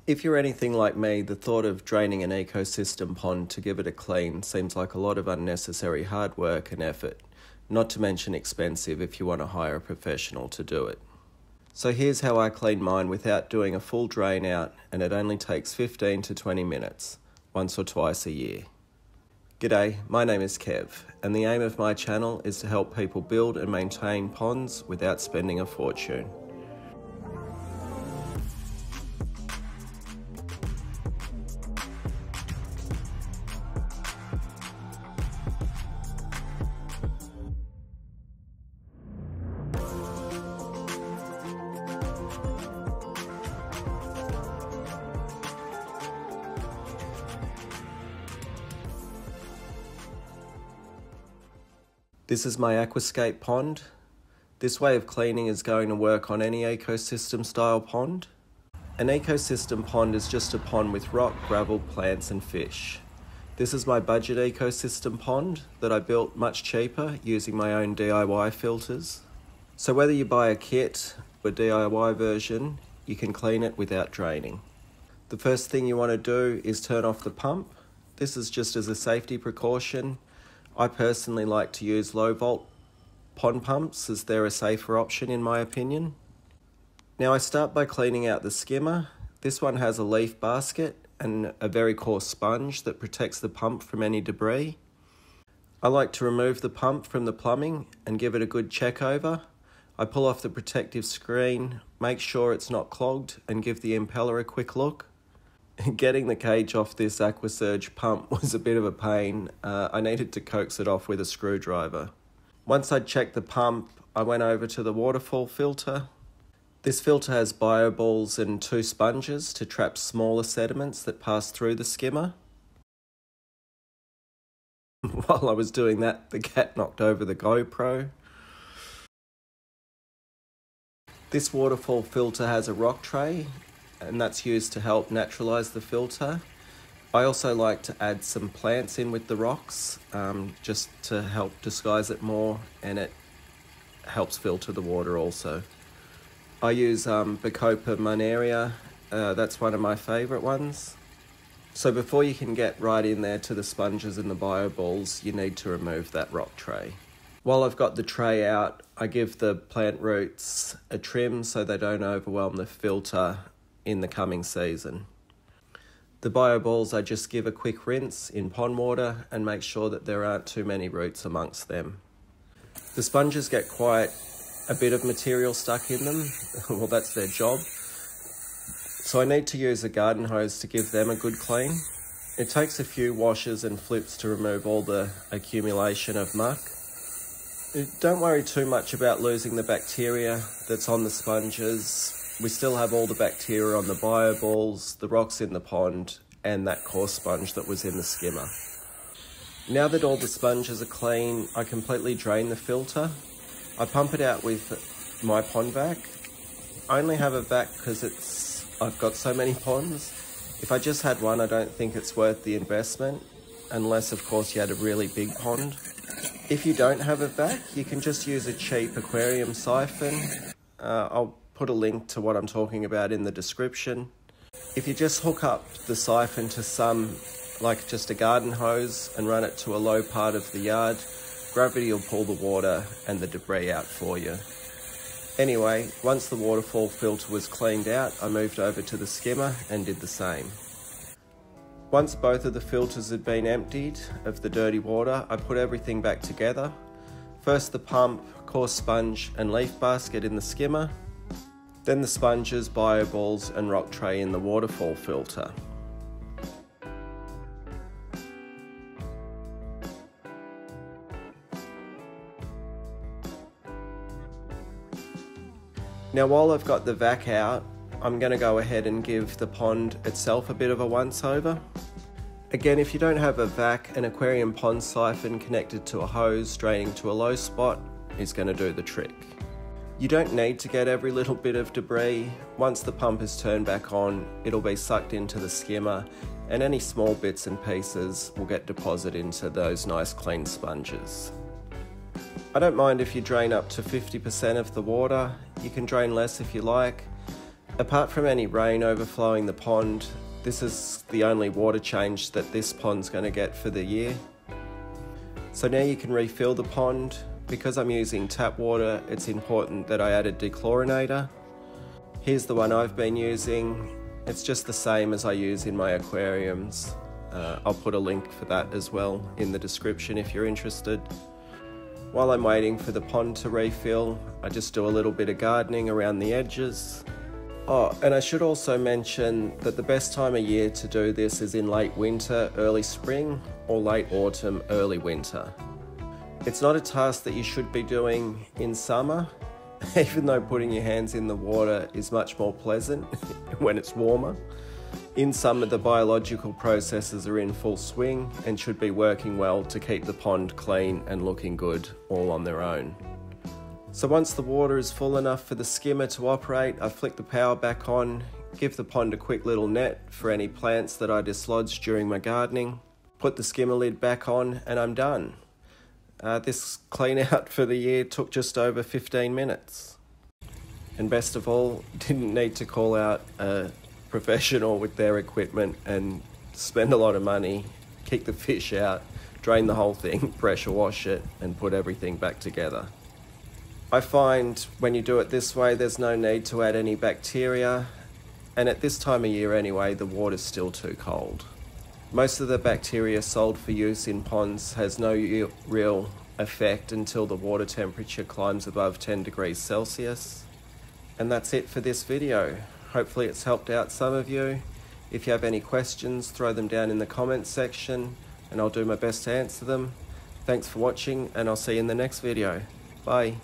If you're anything like me, the thought of draining an ecosystem pond to give it a clean seems like a lot of unnecessary hard work and effort, not to mention expensive if you want to hire a professional to do it. So here's how I clean mine without doing a full drain out, and it only takes 15 to 20 minutes, once or twice a year. G'day, my name is Kev, and the aim of my channel is to help people build and maintain ponds without spending a fortune. This is my Aquascape pond. This way of cleaning is going to work on any ecosystem style pond. An ecosystem pond is just a pond with rock, gravel, plants and fish. This is my budget ecosystem pond that I built much cheaper using my own DIY filters. So whether you buy a kit or DIY version, you can clean it without draining. The first thing you want to do is turn off the pump. This is just as a safety precaution. I personally like to use low volt pond pumps as they're a safer option in my opinion. Now I start by cleaning out the skimmer. This one has a leaf basket and a very coarse sponge that protects the pump from any debris. I like to remove the pump from the plumbing and give it a good check over. I pull off the protective screen, make sure it's not clogged and give the impeller a quick look. Getting the cage off this Aquasurge pump was a bit of a pain. I needed to coax it off with a screwdriver. Once I'd checked the pump, I went over to the Waterfall filter. This filter has bioballs and 2 sponges to trap smaller sediments that pass through the skimmer. While I was doing that, the cat knocked over the GoPro. This Waterfall filter has a rock tray, and that's used to help naturalize the filter. I also like to add some plants in with the rocks, just to help disguise it more, and it helps filter the water also. I use Bacopa Muneria, that's one of my favorite ones. So before you can get right in there to the sponges and the bioballs, you need to remove that rock tray. While I've got the tray out, I give the plant roots a trim so they don't overwhelm the filter in the coming season. The bioballs I just give a quick rinse in pond water and make sure that there aren't too many roots amongst them. The sponges get quite a bit of material stuck in them. Well, that's their job. So I need to use a garden hose to give them a good clean. It takes a few washes and flips to remove all the accumulation of muck. Don't worry too much about losing the bacteria that's on the sponges. We still have all the bacteria on the bioballs, the rocks in the pond, and that coarse sponge that was in the skimmer. Now that all the sponges are clean, I completely drain the filter. I pump it out with my pond vac. I only have a vac because I've got so many ponds. If I just had one, I don't think it's worth the investment, unless of course you had a really big pond. If you don't have a vac, you can just use a cheap aquarium siphon. I'll put a link to what I'm talking about in the description. If you just hook up the siphon to some, like just a garden hose, and run it to a low part of the yard, gravity will pull the water and the debris out for you. Anyway, once the Waterfall filter was cleaned out, I moved over to the skimmer and did the same. Once both of the filters had been emptied of the dirty water, I put everything back together. First the pump, coarse sponge and leaf basket in the skimmer, then the sponges, bioballs and rock tray in the Waterfall filter. Now while I've got the vac out, I'm going to go ahead and give the pond itself a bit of a once over. Again, if you don't have a vac, an aquarium pond siphon connected to a hose draining to a low spot is going to do the trick. You don't need to get every little bit of debris. Once the pump is turned back on, it'll be sucked into the skimmer and any small bits and pieces will get deposited into those nice clean sponges. I don't mind if you drain up to 50% of the water. You can drain less if you like. Apart from any rain overflowing the pond, this is the only water change that this pond's going to get for the year. So now you can refill the pond. Because I'm using tap water, it's important that I add a dechlorinator. Here's the one I've been using. It's just the same as I use in my aquariums. I'll put a link for that as well in the description if you're interested. While I'm waiting for the pond to refill, I just do a little bit of gardening around the edges. Oh, and I should also mention that the best time of year to do this is in late winter, early spring, or late autumn, early winter. It's not a task that you should be doing in summer, even though putting your hands in the water is much more pleasant when it's warmer. In summer, the biological processes are in full swing and should be working well to keep the pond clean and looking good all on their own. So once the water is full enough for the skimmer to operate, I flick the power back on, give the pond a quick little net for any plants that I dislodge during my gardening, put the skimmer lid back on, and I'm done. This clean out for the year took just over 15 minutes. And best of all, didn't need to call out a professional with their equipment and spend a lot of money, kick the fish out, drain the whole thing, pressure wash it, and put everything back together. I find when you do it this way, there's no need to add any bacteria, and at this time of year anyway, the water's still too cold. Most of the bacteria sold for use in ponds has no real effect until the water temperature climbs above 10 degrees Celsius. And that's it for this video. Hopefully it's helped out some of you. If you have any questions, throw them down in the comments section and I'll do my best to answer them. Thanks for watching and I'll see you in the next video. Bye.